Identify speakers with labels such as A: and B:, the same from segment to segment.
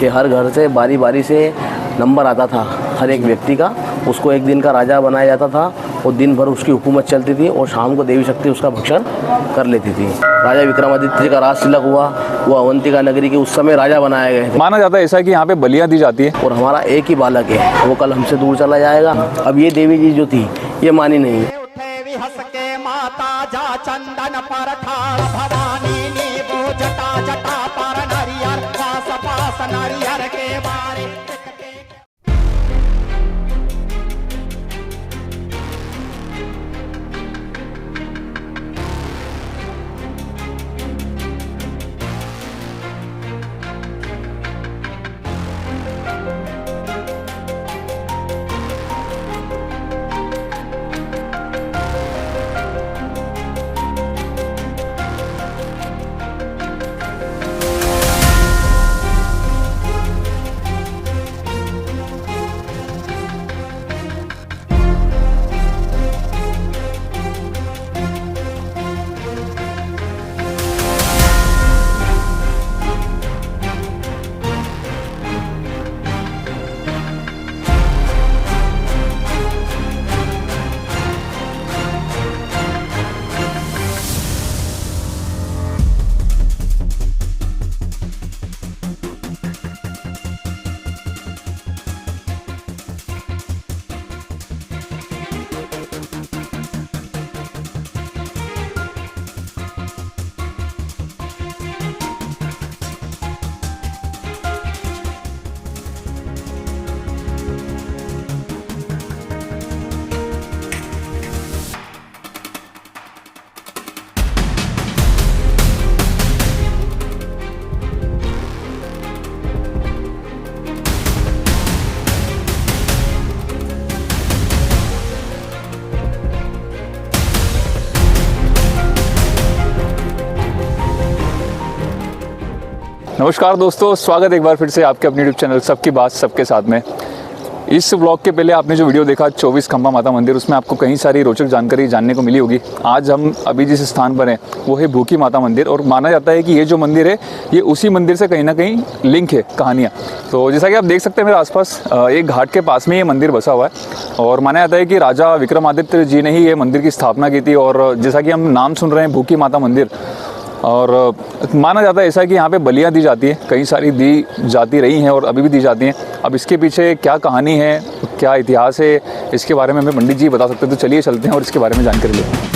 A: कि हर घर से बारी बारी से नंबर आता था हर एक व्यक्ति का, उसको एक दिन का राजा बनाया जाता था और दिन भर उसकी हुकूमत चलती थी और शाम को देवी शक्ति उसका भक्षण कर लेती थी। राजा विक्रमादित्य जी का राज तिलक हुआ, वो अवंतिका नगरी के उस समय राजा बनाए गए थे।
B: माना जाता है ऐसा कि यहाँ पे बलियाँ दी जाती है
A: और हमारा एक ही बालक है, वो कल हमसे दूर चला जाएगा। अब ये देवी जी जो थी ये मानी नहीं है।
C: चंदन पर ठाड़ भवानी नीबू जटा जटा पर नरियर पास पास नरियर के बारे।
B: नमस्कार दोस्तों, स्वागत एक बार फिर से आपके अपने यूट्यूब चैनल सबकी बात सबके साथ में। इस व्लॉग के पहले आपने जो वीडियो देखा 24 खंबा माता मंदिर, उसमें आपको कई सारी रोचक जानकारी जानने को मिली होगी। आज हम अभी जिस स्थान पर हैं वो है भूखी माता मंदिर, और माना जाता है कि ये जो मंदिर है ये उसी मंदिर से कहीं ना कहीं लिंक है कहानियाँ। तो जैसा कि आप देख सकते हैं मेरे आसपास एक घाट के पास में ये मंदिर बसा हुआ है, और माना जाता है कि राजा विक्रमादित्य जी ने ही ये मंदिर की स्थापना की थी। और जैसा कि हम नाम सुन रहे हैं भूखी माता मंदिर, और माना जाता है ऐसा कि यहाँ पे बलियाँ दी जाती हैं, कई सारी दी जाती रही हैं और अभी भी दी जाती हैं। अब इसके पीछे क्या कहानी है, क्या इतिहास है, इसके बारे में हमें पंडित जी बता सकते हैं। तो चलिए चलते हैं और इसके बारे में जानकारी लेते हैं।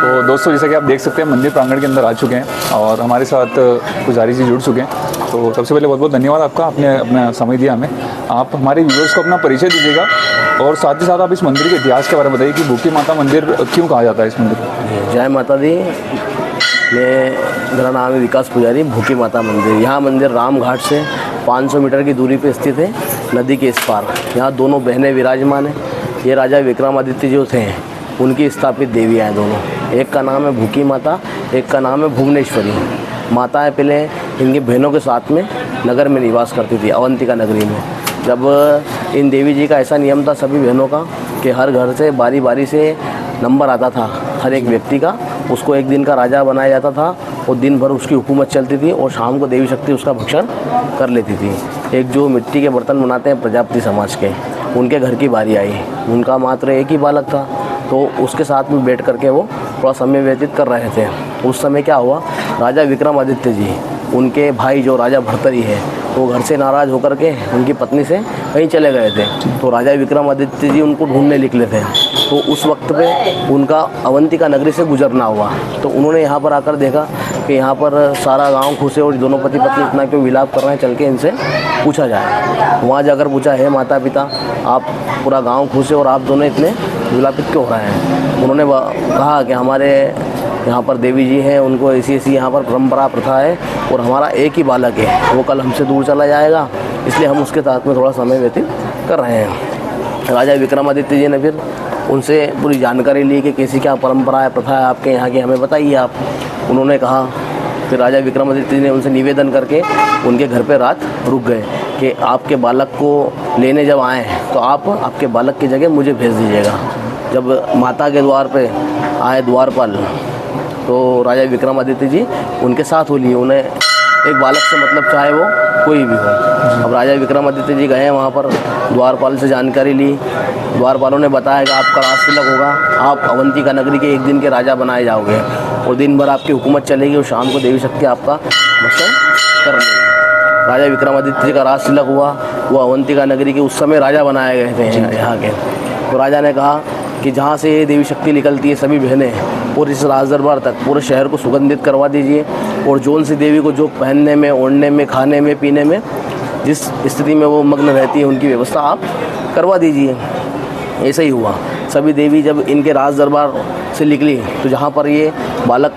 B: तो दोस्तों, जैसा कि आप देख सकते हैं मंदिर प्रांगण के अंदर आ चुके हैं और हमारे साथ पुजारी जी जुड़ चुके हैं। तो सबसे पहले बहुत बहुत धन्यवाद आपका, आपने अपना समय दिया हमें। आप हमारे व्यूअर्स को अपना परिचय दीजिएगा और साथ ही साथ आप इस मंदिर के इतिहास के बारे में बताइए कि भूखी माता मंदिर क्यों कहा जाता है इस मंदिर।
A: जय माता दी। मेरा नाम है विकास पुजारी। भूखी माता मंदिर, यहाँ मंदिर राम घाट से 500 मीटर की दूरी पर स्थित है, नदी के इस पार। यहाँ दोनों बहनें विराजमान हैं। ये राजा विक्रमादित्य जो थे उनकी स्थापित देवियाँ हैं दोनों। एक का नाम है भूखी माता, एक का नाम है भुवनेश्वरी। माताएं पहले इनकी बहनों के साथ में नगर में निवास करती थी, अवंतिका नगरी में। जब इन देवी जी का ऐसा नियम था सभी बहनों का कि हर घर से बारी बारी से नंबर आता था हर एक व्यक्ति का, उसको एक दिन का राजा बनाया जाता था और दिन भर उसकी हुकूमत चलती थी और शाम को देवी शक्ति उसका भक्षण कर लेती थी। एक जो मिट्टी के बर्तन बनाते हैं प्रजापति समाज के, उनके घर की बारी आई। उनका मात्र एक ही बालक था, तो उसके साथ में बैठ करके वो थोड़ा समय व्यतीत कर रहे थे। उस समय क्या हुआ, राजा विक्रमादित्य जी, उनके भाई जो राजा भर्तरी है, वो घर से नाराज़ होकर के उनकी पत्नी से कहीं चले गए थे। तो राजा विक्रमादित्य जी उनको ढूंढने निकले थे। तो उस वक्त पे उनका अवंतिका नगरी से गुजरना हुआ। तो उन्होंने यहाँ पर आकर देखा कि यहाँ पर सारा गांव खुश है और दोनों पति पत्नी इतना क्यों विलाप कर रहे हैं, चल के इनसे पूछा जाए। वहाँ जाकर पूछा, है माता पिता, आप पूरा गांव खुश है और आप दोनों इतने विलापित क्यों हो रहे हैं? उन्होंने कहा कि हमारे यहाँ पर देवी जी हैं, उनको ऐसी ऐसी यहाँ पर परंपरा प्रथा है और हमारा एक ही बालक है, वो कल हमसे दूर चला जाएगा, इसलिए हम उसके साथ में थोड़ा समय व्यतीत कर रहे हैं। राजा विक्रमादित्य जी ने फिर उनसे पूरी जानकारी ली कि कैसी क्या परंपरा है, प्रथा है आपके यहाँ की, हमें बताइए आप। उन्होंने कहा, फिर राजा विक्रमादित्य जी ने उनसे निवेदन करके उनके घर पे रात रुक गए कि आपके बालक को लेने जब आए हैं तो आप आपके बालक की जगह मुझे भेज दीजिएगा। जब माता के द्वार पे आए द्वारपाल, तो राजा विक्रमादित्य जी उनके साथ हो लिए। उन्हें एक बालक से मतलब चाहे वो कोई भी हो। अब राजा विक्रमादित्य जी गए वहाँ पर, द्वारपाल से जानकारी ली। द्वारपालों ने बताया कि आपका राज तिलक होगा, आप अवंतिका नगरी के एक दिन के राजा बनाए जाओगे और दिन भर आपकी हुकूमत चलेगी और शाम को देवी शक्ति आपका भक्षण कर लेगी। राजा विक्रमादित्य जी का राज तिलक हुआ, वो अवंतिका नगरी के उस समय राजा बनाए गए थे यहाँ के। तो राजा ने कहा कि जहाँ से ये देवी शक्ति निकलती है सभी बहनें और इस राज दरबार तक पूरे शहर को सुगंधित करवा दीजिए और जौन सी देवी को जो पहनने में, ओढ़ने में, खाने में, पीने में जिस स्थिति में वो मग्न रहती है उनकी व्यवस्था आप करवा दीजिए। ऐसा ही हुआ। सभी देवी जब इनके राज दरबार से निकली तो जहाँ पर ये बालक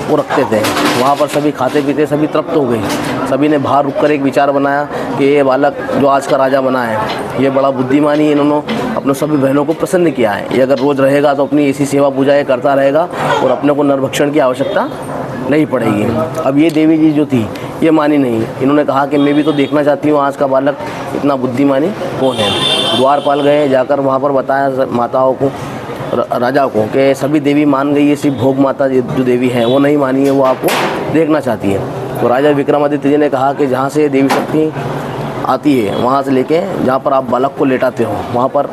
A: को रखते थे वहाँ पर सभी खाते पीते सभी तृप्त हो गई। सभी ने बाहर रुक कर एक विचार बनाया कि ये बालक जो आज का राजा बना है ये बड़ा बुद्धिमानी, इन्होंने अपने सभी बहनों को प्रसन्न किया है। ये अगर रोज़ रहेगा तो अपनी ऐसी सेवा पूजा ये करता रहेगा और अपने को नरभक्षण की आवश्यकता नहीं पड़ेगी। अब ये देवी जी जो थी ये मानी नहीं। इन्होंने कहा कि मैं भी तो देखना चाहती हूँ आज का बालक इतना बुद्धिमानी कौन है। द्वारपाल गए, जाकर वहाँ पर बताया माताओं को, राजा को, कि सभी देवी मान गई है, सिर्फ भोग माता जो देवी है वो नहीं मानी है, वो आपको देखना चाहती है। तो राजा विक्रमादित्य जी ने कहा कि जहाँ से देवी शक्ति आती है वहाँ से लेके जहाँ पर आप बालक को लेटाते हो वहाँ पर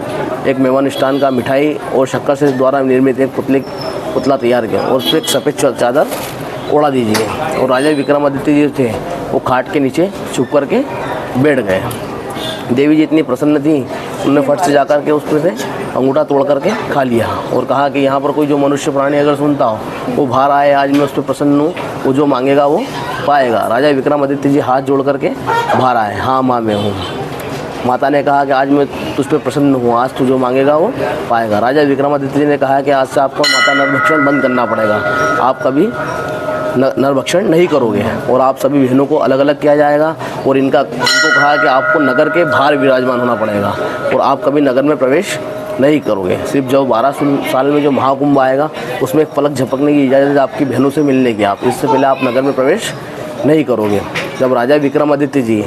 A: एक मेवान स्टान का मिठाई और शक्कर से द्वारा निर्मित एक पुतला तैयार किया और उस पर एक सफ़ेद चादर ओढ़ा दीजिए। और राजा विक्रमादित्य जी थे वो खाट के नीचे छुप करके बैठ गए। देवी जी इतनी प्रसन्न थी, उन्होंने फट से जाकर के उस पर से अंगूठा तोड़ करके खा लिया और कहा कि यहाँ पर कोई जो मनुष्य प्राणी अगर सुनता हो वो बाहर आए, आज मैं उस पर प्रसन्न हूँ, वो जो मांगेगा वो पाएगा। राजा विक्रमादित्य जी हाथ जोड़ करके बाहर आए, हाँ माँ मैं हूँ। माता ने कहा कि आज मैं तुझ पर प्रसन्न हूँ, आज तू जो मांगेगा वो पाएगा। राजा विक्रमादित्य जी ने कहा कि आज से आपको माता नरभक्षण बंद करना पड़ेगा, आप कभी नरभक्षण नहीं करोगे और आप सभी बहनों को अलग अलग किया जाएगा। और इनको कहा कि आपको नगर के बाहर विराजमान होना पड़ेगा और आप कभी नगर में प्रवेश नहीं करोगे। सिर्फ जब 12 साल में जो महाकुंभ आएगा उसमें एक पलक झपकने की इजाज़त आपकी बहनों से मिलने की, आप इससे पहले आप नगर में प्रवेश नहीं करोगे। जब राजा विक्रमादित्य जी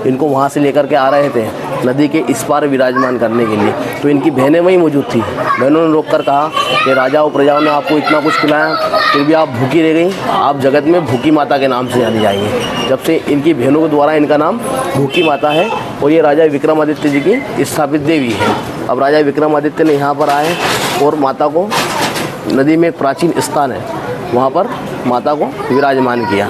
A: इनको वहाँ से लेकर के आ रहे थे नदी के इस पार विराजमान करने के लिए, तो इनकी बहनें वहीं मौजूद थी। बहनों ने रोक कर कहा कि राजाओं प्रजाओं ने आपको इतना कुछ खिलाया फिर भी आप भूखी रह गई, आप जगत में भूखी माता के नाम से जानी जाएंगी। जब से इनकी बहनों के द्वारा इनका नाम भूखी माता है और ये राजा विक्रमादित्य जी की स्थापित देवी है। अब राजा विक्रमादित्य ने यहाँ पर आए और माता को, नदी में एक प्राचीन स्थान है वहाँ पर माता को विराजमान किया।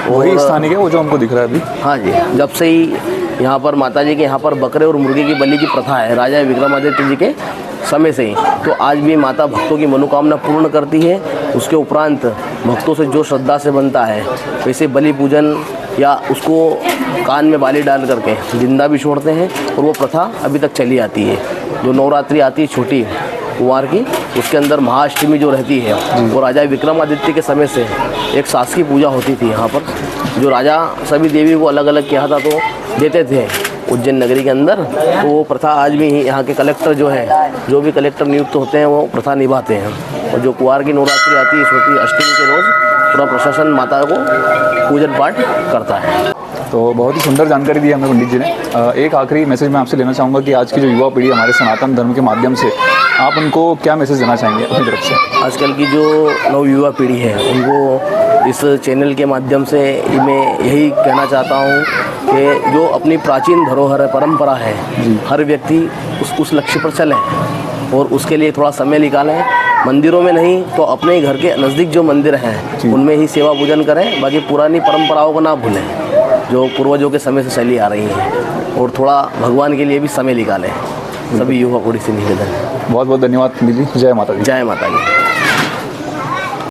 B: वही स्थान है वो जो हमको दिख रहा है अभी?
A: हाँ जी, जब से ही यहाँ पर माता जी के यहाँ पर बकरे और मुर्गे की बलि की प्रथा है राजा विक्रमादित्य जी के समय से ही, तो आज भी माता भक्तों की मनोकामना पूर्ण करती है। उसके उपरांत भक्तों से जो श्रद्धा से बनता है वैसे बलि पूजन या उसको कान में बाली डाल करके जिंदा भी छोड़ते हैं और वो प्रथा अभी तक चली आती है। जो नवरात्रि आती है छोटी कुंवार की, उसके अंदर महाअष्टमी जो रहती है वो राजा विक्रमादित्य के समय से एक शासकीय पूजा होती थी यहाँ पर, जो राजा सभी देवी को अलग अलग किया था तो देते थे उज्जैन नगरी के अंदर। तो वो प्रथा आज भी यहाँ के कलेक्टर जो है, जो भी कलेक्टर नियुक्त होते हैं वो प्रथा निभाते हैं। और जो कुंवार की नवरात्रि आती है छोटी अष्टमी के रोज़ पूरा प्रशासन माता को पूजन पाठ करता है।
B: तो बहुत ही सुंदर जानकारी दी हमें पंडित जी ने। एक आखिरी मैसेज मैं आपसे लेना चाहूँगा कि आज की जो युवा पीढ़ी हमारे सनातन धर्म के माध्यम से, आप उनको क्या मैसेज देना चाहेंगे अपनी तरफ से?
A: आजकल की जो नव युवा पीढ़ी है उनको इस चैनल के माध्यम से मैं यही कहना चाहता हूँ कि जो अपनी प्राचीन धरोहर है, परंपरा है, हर व्यक्ति उस लक्ष्य पर चलें और उसके लिए थोड़ा समय निकालें। मंदिरों में नहीं तो अपने ही घर के नज़दीक जो मंदिर हैं उनमें ही सेवा पूजन करें। बाकी पुरानी परंपराओं को ना भूलें जो पूर्वजों के समय से चली आ रही हैं और थोड़ा भगवान के लिए भी समय निकालें। सभी युवा ओडिसी निवेदन है।
B: बहुत बहुत धन्यवाद पंडित जी, जय माता दी।
A: जय माता दी।